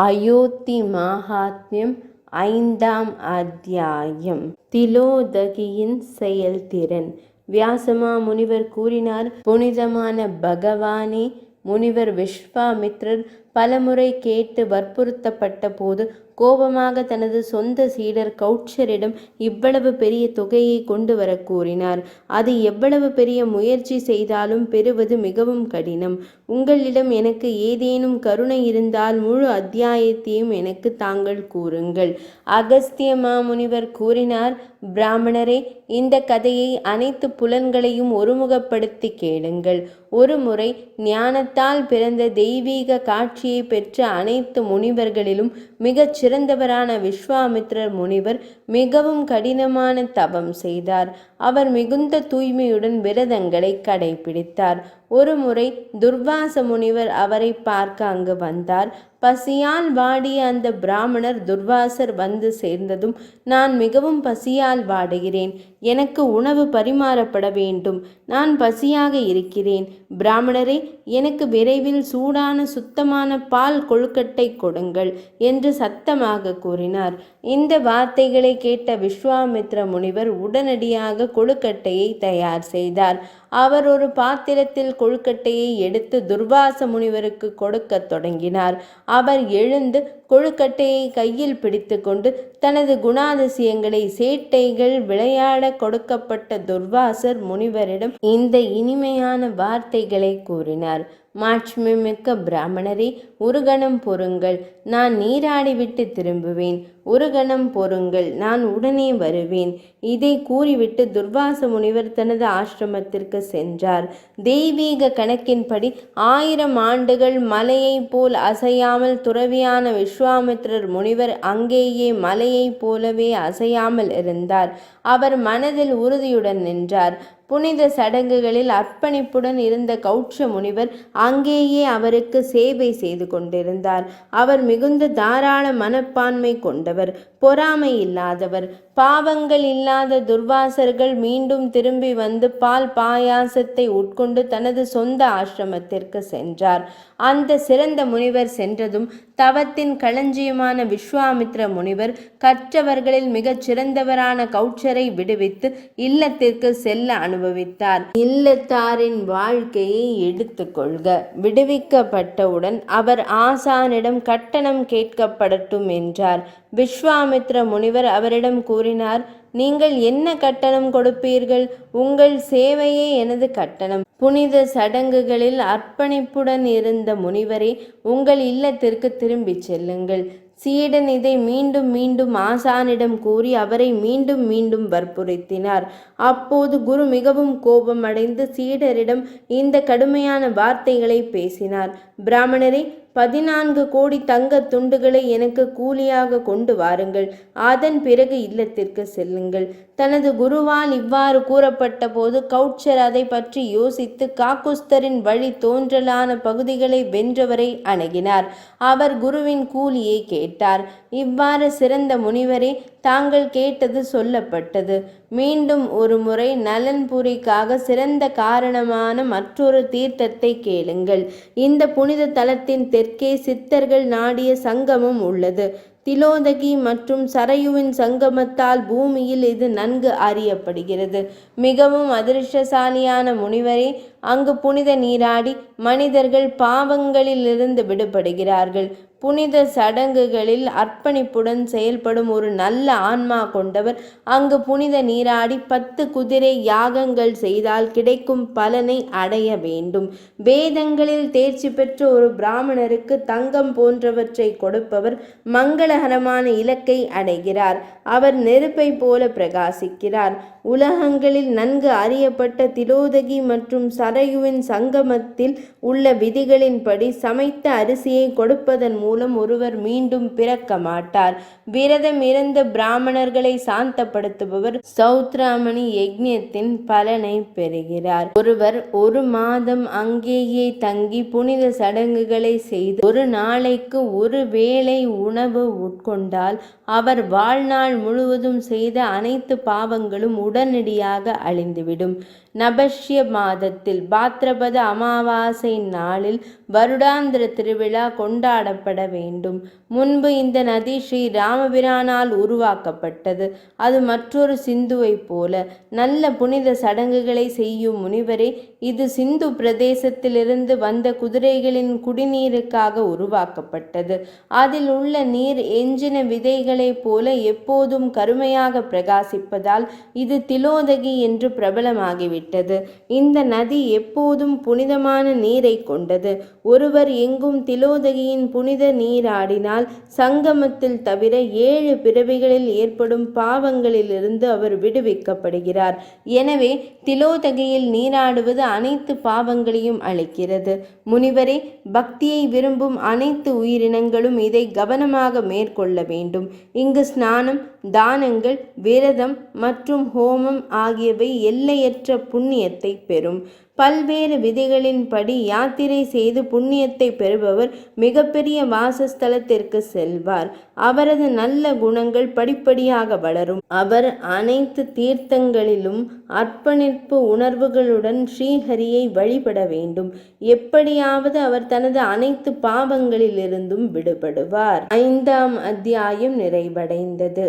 அயோத்தி மாகாத்மியம் 5ஆம் அத்தியாயம். திலோதகியின் செயல்திறன். வியாசமா முனிவர் கூறினார், புனிதமான பகவானே, முனிவர் விஸ்வாமித்ரர் பலமுறை கேட்டு வற்புறுத்தப்பட்ட போது கோபமாக தனது சொந்த சீடர் கௌட்சரிடம் இவ்வளவு பெரிய தொகையை கொண்டு வர கூறினார். அது எவ்வளவு பெரிய முயற்சி செய்தாலும் பெறுவது மிகவும் கடினம். உங்களிடம் எனக்கு ஏதேனும் கருணை இருந்தால் முழு அத்தியாயத்தையும் எனக்கு தாங்கள் கூறுங்கள். அகஸ்திய மாமுனிவர் கூறினார், பிராமணரே, இந்த கதையை அனைத்து புலன்களையும் ஒருமுகப்படுத்தி கேளுங்கள். ஒருமுறை ஞானத்தால் பிறந்த தெய்வீக காட்சியை பெற்ற அனைத்து முனிவர்களிலும் மிகச் சிறந்தவரான விஸ்வாமித்ரர் முனிவர் மிகவும் கடினமான தவம் செய்தார். அவர் மிகுந்த தூய்மையுடன் விரதங்களை கடைபிடித்தார். ஒருமுறை துர்வாச முனிவர் அவரை பார்க்க அங்கு வந்தார். பசியால் வாடிய அந்த பிராமணர் துர்வாசர் வந்து சேர்ந்ததும், நான் மிகவும் பசியால் வாடுகிறேன், எனக்கு உணவு பரிமாறப்பட வேண்டும், நான் பசியாக இருக்கிறேன். பிராமணரே, எனக்கு விரைவில் சூடான சுத்தமான பால் கொழுக்கட்டை கொடுங்கள் என்று சத்தமாக கூறினார். இந்த வார்த்தைகளை கேட்ட விஸ்வாமித்ர முனிவர் உடனடியாக கொழுக்கட்டையை தயார் செய்தார். அவர் ஒரு பாத்திரத்தில் கொழுக்கட்டையை எடுத்து துர்வாச முனிவருக்கு கொடுக்க தொடங்கினார். அவர் எழுந்து கொழுக்கட்டையை கையில் பிடித்து கொண்டு தனது குணாதிசயங்களை சேட்டைகள் விளையாட கொடுக்கப்பட்ட துர்வாசர் முனிவரிடம் இந்த இனிமையான வார்த்தைகளை கூறினார். மாட்சிமிக்க பிராமணரே, ஒரு கணம் பொறுங்கள், நான் நீராடிவிட்டு திரும்புவேன். ஒரு கணம் பொறுங்கள், நான் உடனே வருவேன். இதை கூறிவிட்டு துர்வாச முனிவர் தனது ஆசிரமத்திற்கு சென்றார். தெய்வீக கணக்கின்படி 1000 ஆண்டுகள் மலையை போல் அசையாமல் துறவியான விஸ்வாமித்ரர் முனிவர் அங்கேயே மலையைப் போலவே அசையாமல் இருந்தார். அவர் மனதில் உறுதியுடன் நின்றார். புனித சடங்குகளில் அர்ப்பணிப்புடன் இருந்த கௌட்ச முனிவர் அங்கேயே அவருக்கு சேவை செய்து கொண்டிருந்தார். அவர் மிகுந்த தாராள மனப்பான்மை கொண்டவர், பொறாமை இல்லாதவர். பாவங்கள் இல்லாத துர்வாசர்கள் மீண்டும் திரும்பி வந்து பால் பாயாசத்தை உட்கொண்டு தனது சொந்த ஆசிரமத்திற்கு சென்றார். அந்த சிறந்த முனிவர் சென்றதும் தவத்தின் களஞ்சியமான விஸ்வாமித்ர முனிவர் கற்றவர்களில் மிகச் சிறந்தவரான கௌட்சரை விடுவித்து இல்லத்திற்கு செல்ல அனுபவித்தார். இல்லத்தாரின் வாழ்க்கையை எடுத்துக்கொள்க. விடுவிக்கப்பட்டவுடன் அவர் ஆசானிடம் கட்டணம் கேட்கப்படட்டும் என்றார். விஸ்வாமித்ர முனிவர் அவரிடம் கூறினார், நீங்கள் என்ன கட்டணம் கொடுப்பீர்கள்? உங்கள் சேவையே எனது கட்டணம். புனித சடங்குகளில் அர்ப்பணிப்புடன் இருந்த முனிவரே, உங்கள் இல்லத்திற்கு திரும்பிச் செல்லுங்கள். சீடன் இதை மீண்டும் மீண்டும் ஆசானிடம் கூறி அவரை மீண்டும் மீண்டும் வற்புறுத்தினார். அப்போது குரு மிகவும் கோபமடைந்து சீடரிடம் இந்த கடுமையான வார்த்தைகளை பேசினார். பிராமணரே, 14 கோடி தங்க துண்டுகளை எனக்கு கூலியாக கொண்டு வாருங்கள். அதன் பிறகு இல்லத்திற்கு செல்லுங்கள். தனது குருவால் இவ்வாறு கூறப்பட்ட போது கௌட்சர் அதை பற்றி யோசித்து காக்குஸ்தரின் வழி தோன்றலான பகுதிகளை வென்றவரை அணுகினார். அவர் குருவின் கூலியை கேட்டார். இவ்வாறு சிறந்த முனிவரே, தாங்கள் கேட்டது சொல்லப்பட்டது. மீண்டும் ஒரு முறை நலன்புரிக்காக சிறந்த காரணமான மற்றொரு தீர்த்தத்தை கேளுங்கள். இந்த புனித தலத்தின் தெற்கே சித்தர்கள் நாடிய சங்கமம் உள்ளது. திலோதகி மற்றும் சரையுவின் சங்கமத்தால் பூமியில் இது நன்கு அறியப்படுகிறது. மிகவும் அதிர்ஷ்டசாலியான முனிவரே, அங்கு புனித நீராடி மனிதர்கள் பாவங்களிலிருந்து விடுபடுகிறார்கள். புனித சடங்குகளில் அர்ப்பணிப்புடன் செயல்படும் ஒரு நல்ல ஆன்மா கொண்டவர் அங்கு புனித நீராடி 10 குதிரை யாகங்கள் செய்தால் கிடைக்கும் பலனை அடைய வேண்டும். வேதங்களில் தேர்ச்சி பெற்ற ஒரு பிராமணருக்கு தங்கம் போன்றவற்றை கொடுப்பவர் மங்களகரமான இலக்கை அடைகிறார். அவர் நெருப்பை போல பிரகாசிக்கிறார். உலகங்களில் நன்கு அறியப்பட்ட திலோதகி மற்றும் சரையுவின் சங்கமத்தில் உள்ள விதிகளின்படி சமைத்த அரிசியை கொடுப்பதன் மூலம் ஒருவர் மீண்டும் பிறக்க மாட்டார். விரதம் இருந்த பிராமணர்களை சாந்தப்படுத்துபவர் சௌத்ராமணி யஜ்ஞத்தின் பலனை பெறுகிறார். ஒருவர் 1 மாதம் அங்கேயே தங்கி புனித சடங்குகளை செய்து ஒரு நாளைக்கு 1 வேளை உணவு உட்கொண்டால் அவர் வாழ்நாள் முழுவதும் செய்த அனைத்து பாவங்களும் உடனடியாக அழிந்துவிடும். நபஷ்ய மாதத்தில் பாத்ரபத அமாவாசை நாளில் வருடாந்திர திருவிழா கொண்டாடப்பட வேண்டும். முன்பு இந்த நதி ஸ்ரீ ராமபிரானால் உருவாக்கப்பட்டது. அது மற்றொரு சிந்துவை போல. நல்ல புனித சடங்குகளை செய்யும் முனிவரே, இது சிந்து பிரதேசத்திலிருந்து வந்த குதிரைகளின் குடிநீருக்காக உருவாக்கப்பட்டது. அதில் உள்ள நீர் எஞ்சின விதைகளைப் போல எப்போதும் கருமையாக பிரகாசிப்பதால் இது திலோதகி என்று பிரபலமாகிவிட்டது. இந்த நதி எப்போதும் புனிதமான நீரை கொண்டது. ஒருவர் எங்கும் திலோதகியின் புனித நீராடினால் சங்கமத்தில் தவிர 7 பிறவிகளில் ஏற்படும் பாவங்களிலிருந்து அவர் விடுவிக்கப்படுகிறார். எனவே திலோதகியில் நீராடுவது அனைத்து பாவங்களையும் அளிக்கிறது. முனிவரே, பக்தியை விரும்பும் அனைத்து உயிரினங்களும் இதை கவனமாக மேற்கொள்ள வேண்டும். இங்கு ஸ்நானம், தானங்கள், விரதம் மற்றும் ஹோமம் ஆகியவை எல்லையற்ற புண்ணியத்தை பெறும். பல்வேறு விதிகளின்படி யாத்திரை செய்து புண்ணியத்தை பெறுபவர் மிகப்பெரிய வாசஸ்தலத்திற்கு செல்வார். அவரது நல்ல குணங்கள் படிப்படியாக வளரும். அவர் அனைத்து தீர்த்தங்களிலும் அர்ப்பணிப்பு உணர்வுகளுடன் ஸ்ரீஹரியை வழிபட வேண்டும். எப்படியாவது அவர் தனது அனைத்து பாவங்களிலிருந்தும் விடுபடுவார். 5ஆம் அத்தியாயம் நிறைவடைந்தது.